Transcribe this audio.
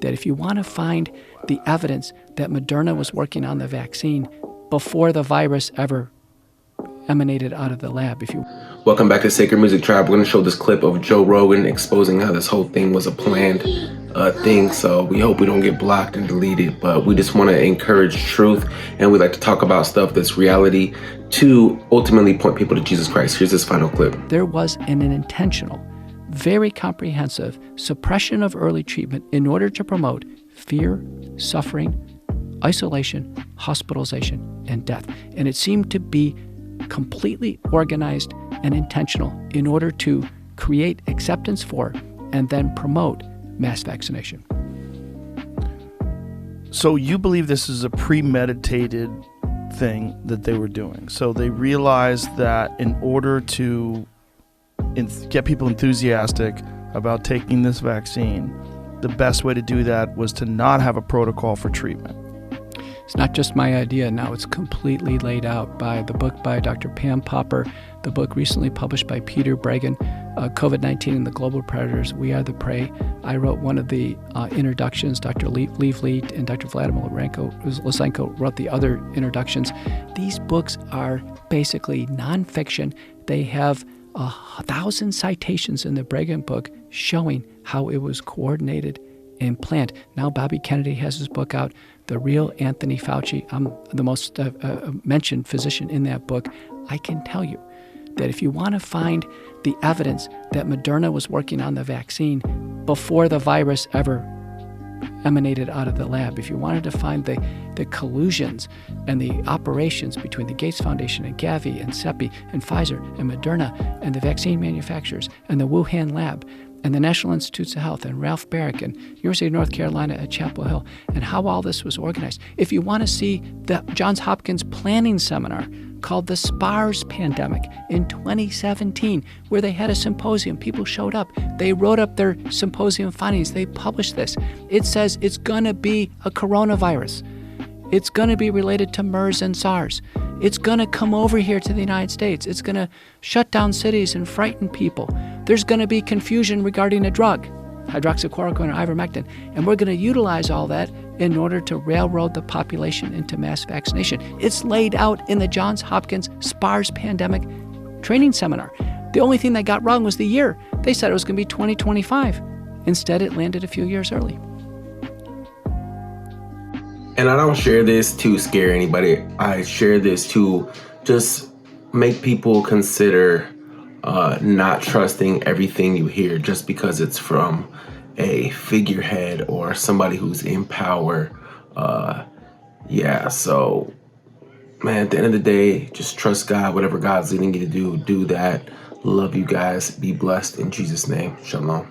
that if you want to find the evidence that Moderna was working on the vaccine before the virus ever emanated out of the lab. Welcome back to Sacred Music Tribe. We're going to show this clip of Joe Rogan exposing how this whole thing was a planned thing. So we hope we don't get blocked and deleted, but we just want to encourage truth, and we like to talk about stuff that's reality to ultimately point people to Jesus Christ. Here's this final clip. There was an intentional, very comprehensive suppression of early treatment in order to promote fear, suffering, isolation, hospitalization, and death. And it seemed to be completely organized and intentional in order to create acceptance for and then promote mass vaccination. So you believe this is a premeditated thing that they were doing. So they realized that in order to get people enthusiastic about taking this vaccine, the best way to do that was to not have a protocol for treatment. It's not just my idea. Now it's completely laid out by the book by Dr. Pam Popper, the book recently published by Peter Breggin, COVID-19 and the Global Predators, We Are the Prey. I wrote one of the introductions. Dr. Leif Leet and Dr. Vladimir Lysenko wrote the other introductions. These books are basically nonfiction. They have 1,000 citations in the Breggin book showing how it was coordinated and planned. Now Bobby Kennedy has his book out, The Real Anthony Fauci. I'm the most mentioned physician in that book. I can tell you that if you want to find the evidence that Moderna was working on the vaccine before the virus ever emanated out of the lab, if you wanted to find the collusions and the operations between the Gates Foundation and Gavi and CEPI and Pfizer and Moderna and the vaccine manufacturers and the Wuhan lab and the National Institutes of Health and Ralph Baric and University of North Carolina at Chapel Hill, and how all this was organized. If you want to see the Johns Hopkins planning seminar called the SPARS pandemic in 2017, where they had a symposium, people showed up, they wrote up their symposium findings, they published this. It says it's going to be a coronavirus. It's going to be related to MERS and SARS. It's going to come over here to the United States. It's going to shut down cities and frighten people. There's going to be confusion regarding a drug, hydroxychloroquine or ivermectin, and we're going to utilize all that in order to railroad the population into mass vaccination. It's laid out in the Johns Hopkins SPARS pandemic training seminar. The only thing they got wrong was the year. They said it was going to be 2025. Instead, it landed a few years early. And I don't share this to scare anybody. I share this to just make people consider not trusting everything you hear just because it's from a figurehead or somebody who's in power. So, man, at the end of the day, just trust God. Whatever God's leading you to do that. Love you guys. Be blessed in Jesus' name. Shalom.